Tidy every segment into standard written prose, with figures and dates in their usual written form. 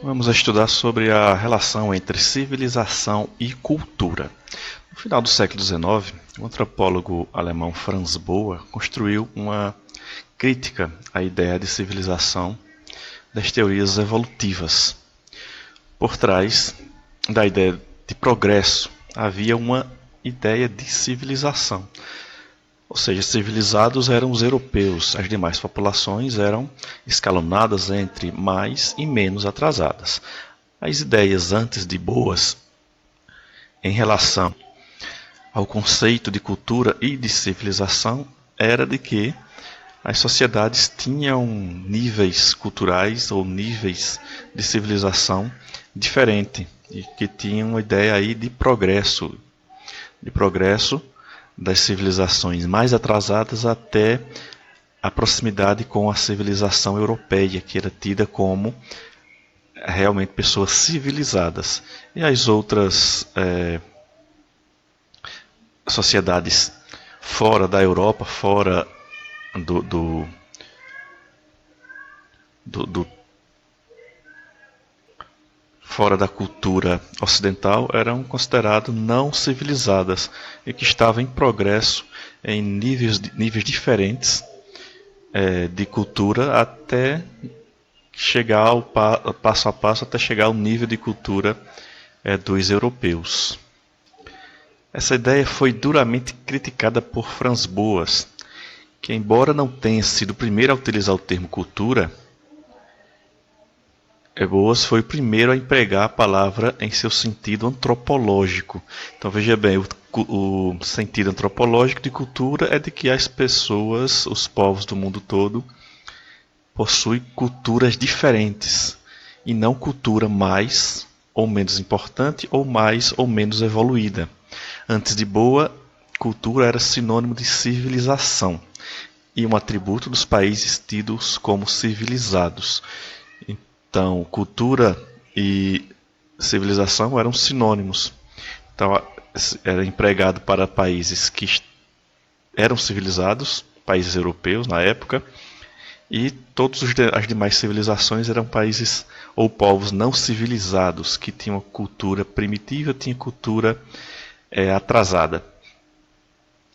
Vamos estudar sobre a relação entre civilização e cultura. No final do século XIX, o antropólogo alemão Franz Boas construiu uma crítica à ideia de civilização das teorias evolutivas. Por trás da ideia de progresso havia uma ideia de civilização. Ou seja, civilizados eram os europeus, as demais populações eram escalonadas entre mais e menos atrasadas. As ideias antes de Boas em relação ao conceito de cultura e de civilização era de que as sociedades tinham níveis culturais ou níveis de civilização diferentes e que tinham uma ideia aí de progresso das civilizações mais atrasadas até a proximidade com a civilização europeia, que era tida como realmente pessoas civilizadas. E as outras sociedades fora da Europa, fora do fora da cultura ocidental eram consideradas não civilizadas e que estavam em progresso em níveis diferentes de cultura até chegar ao passo a passo até chegar ao nível de cultura dos europeus. Essa ideia foi duramente criticada por Franz Boas, que embora não tenha sido o primeiro a utilizar o termo cultura, Boas foi o primeiro a empregar a palavra em seu sentido antropológico. Então veja bem, o sentido antropológico de cultura é de que as pessoas, os povos do mundo todo, possuem culturas diferentes e não cultura mais ou menos importante ou mais ou menos evoluída. Antes de Boas, cultura era sinônimo de civilização e um atributo dos países tidos como civilizados. Então, cultura e civilização eram sinônimos. Então, era empregado para países que eram civilizados, países europeus na época, e todas as demais civilizações eram países ou povos não civilizados, que tinham cultura primitiva, tinham cultura atrasada.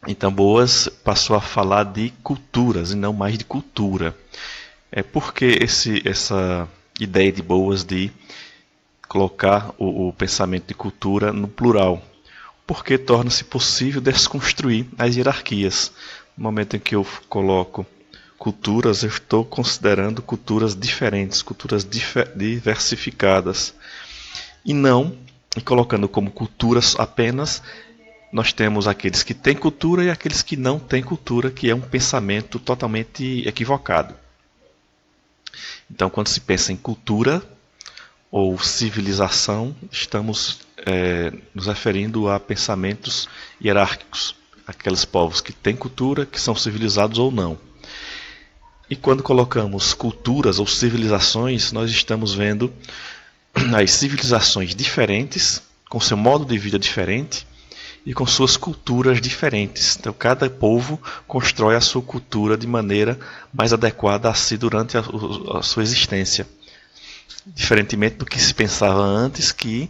Então, Boas passou a falar de culturas e não mais de cultura. Por que essa ideia de Boas de colocar o pensamento de cultura no plural? Porque torna-se possível desconstruir as hierarquias. No momento em que eu coloco culturas, eu estou considerando culturas diferentes, culturas diversificadas. E não colocando como culturas apenas, nós temos aqueles que têm cultura e aqueles que não têm cultura, que é um pensamento totalmente equivocado. Então, quando se pensa em cultura ou civilização, estamos nos referindo a pensamentos hierárquicos, aqueles povos que têm cultura, que são civilizados ou não. E quando colocamos culturas ou civilizações, nós estamos vendo as civilizações diferentes, com seu modo de vida diferente e com suas culturas diferentes. Então, cada povo constrói a sua cultura de maneira mais adequada a si durante a sua existência. Diferentemente do que se pensava antes, que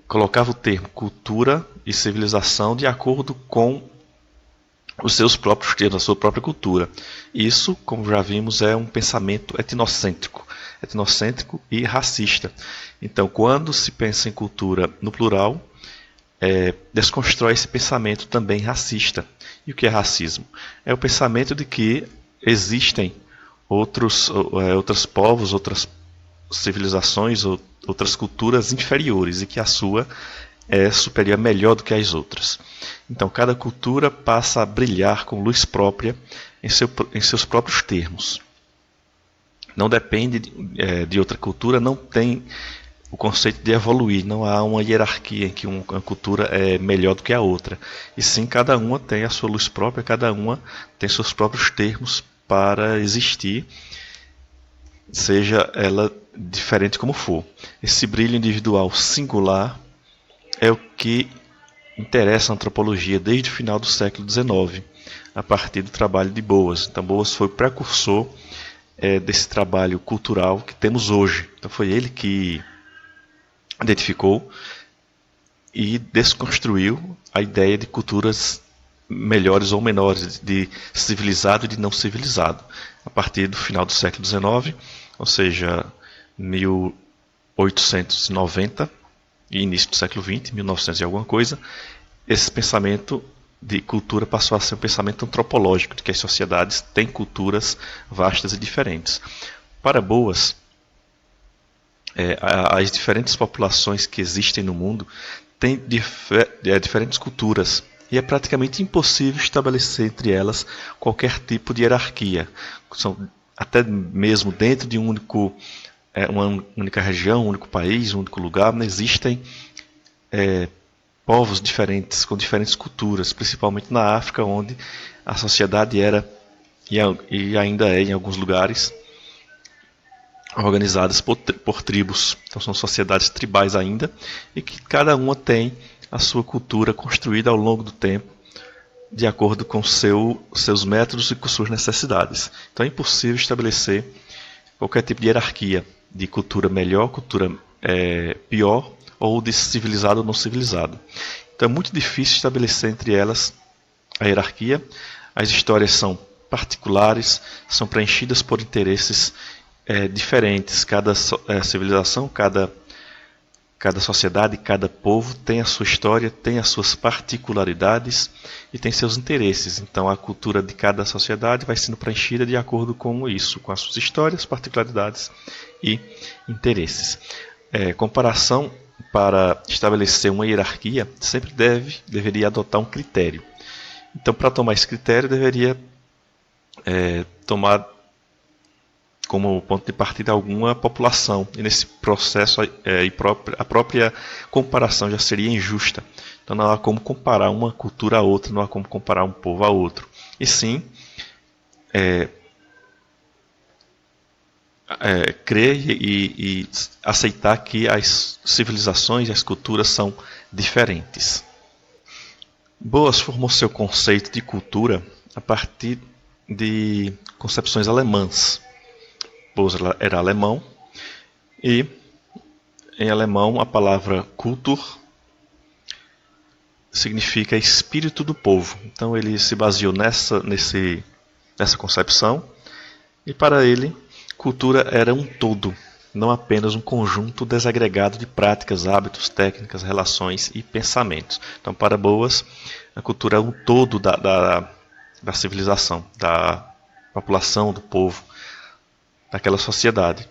colocava o termo cultura e civilização de acordo com os seus próprios termos, a sua própria cultura. Isso, como já vimos, é um pensamento etnocêntrico e racista. Então, quando se pensa em cultura no plural, desconstrói esse pensamento também racista. E o que é racismo? É o pensamento de que existem outros povos, outras civilizações, outras culturas inferiores e que a sua é superior, melhor do que as outras. Então, cada cultura passa a brilhar com luz própria em seus próprios termos. Não depende de outra cultura, não tem o conceito de evoluir, não há uma hierarquia em que uma cultura é melhor do que a outra. E sim, cada uma tem a sua luz própria, cada uma tem seus próprios termos para existir, seja ela diferente como for. Esse brilho individual singular é o que interessa a antropologia desde o final do século XIX, a partir do trabalho de Boas. Então, Boas foi o precursor desse trabalho cultural que temos hoje. Então foi ele que identificou e desconstruiu a ideia de culturas melhores ou menores, de civilizado e de não civilizado. A partir do final do século XIX, ou seja, 1890 e início do século XX, 1900 e alguma coisa, esse pensamento de cultura passou a ser um pensamento antropológico, de que as sociedades têm culturas vastas e diferentes. Para Boas, as diferentes populações que existem no mundo têm diferentes culturas e é praticamente impossível estabelecer entre elas qualquer tipo de hierarquia. Até mesmo dentro de uma única região, um único país, um único lugar, não existem povos diferentes, com diferentes culturas, principalmente na África, onde a sociedade era e ainda é em alguns lugares organizadas por tribos. Então são sociedades tribais ainda e que cada uma tem a sua cultura construída ao longo do tempo de acordo com seus métodos e com suas necessidades. Então é impossível estabelecer qualquer tipo de hierarquia de cultura melhor, cultura pior ou de civilizado ou não civilizado. Então é muito difícil estabelecer entre elas a hierarquia. As histórias são particulares, são preenchidas por interesses diferentes. Cada civilização, cada sociedade, cada povo tem a sua história, tem as suas particularidades e tem seus interesses. Então a cultura de cada sociedade vai sendo preenchida de acordo com isso, com as suas histórias, particularidades e interesses. Comparação para estabelecer uma hierarquia sempre deveria adotar um critério. Então, para tomar esse critério, deveria tomar como ponto de partida alguma população. E nesse processo a própria comparação já seria injusta. Então não há como comparar uma cultura a outra, não há como comparar um povo a outro. E sim, crer e aceitar que as civilizações e as culturas são diferentes. Boas formou seu conceito de cultura a partir de concepções alemãs. Boas era alemão e em alemão a palavra Kultur significa espírito do povo. Então ele se baseou nessa concepção e para ele cultura era um todo, não apenas um conjunto desagregado de práticas, hábitos, técnicas, relações e pensamentos. Então para Boas a cultura é um todo da civilização, da população, do povo, daquela sociedade.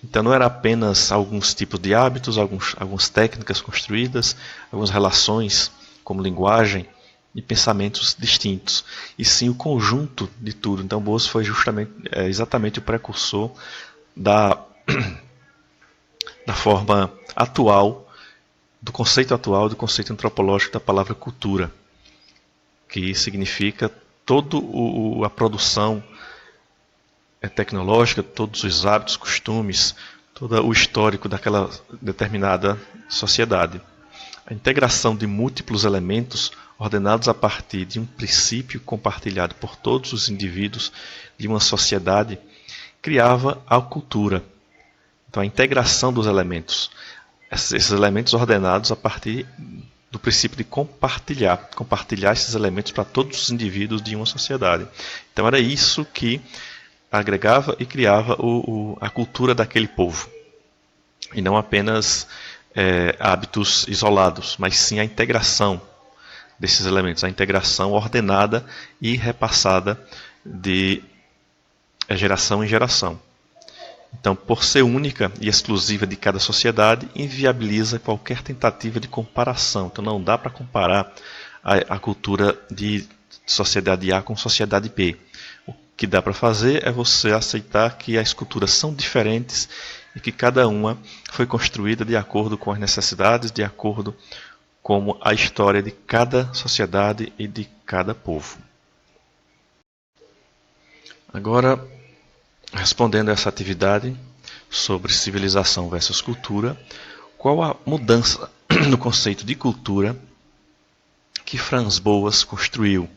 Então não era apenas alguns tipos de hábitos, algumas técnicas construídas, algumas relações como linguagem e pensamentos distintos, e sim o conjunto de tudo. Então Boas foi exatamente o precursor da forma atual, do conceito antropológico da palavra cultura, que significa toda a produção tecnológica, todos os hábitos, costumes, todo o histórico daquela determinada sociedade. A integração de múltiplos elementos ordenados a partir de um princípio compartilhado por todos os indivíduos de uma sociedade criava a cultura. Então a integração dos elementos, esses elementos ordenados a partir do princípio de compartilhar esses elementos para todos os indivíduos de uma sociedade. Então era isso que agregava e criava a cultura daquele povo. E não apenas hábitos isolados, mas sim a integração desses elementos, a integração ordenada e repassada de geração em geração. Então, por ser única e exclusiva de cada sociedade, inviabiliza qualquer tentativa de comparação. Então não dá para comparar a cultura de sociedade A com sociedade B. O que dá para fazer é você aceitar que as culturas são diferentes e que cada uma foi construída de acordo com as necessidades, de acordo com a história de cada sociedade e de cada povo. Agora, respondendo a essa atividade sobre civilização versus cultura, qual a mudança no conceito de cultura que Franz Boas construiu?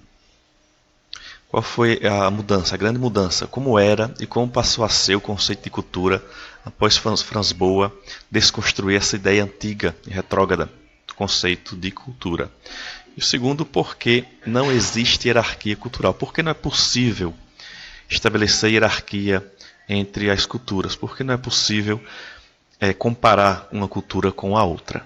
Qual foi a mudança, a grande mudança? Como era e como passou a ser o conceito de cultura após Franz Boas desconstruir essa ideia antiga e retrógrada do conceito de cultura? E o segundo, porque não existe hierarquia cultural. Porque não é possível estabelecer hierarquia entre as culturas? Porque não é possível comparar uma cultura com a outra?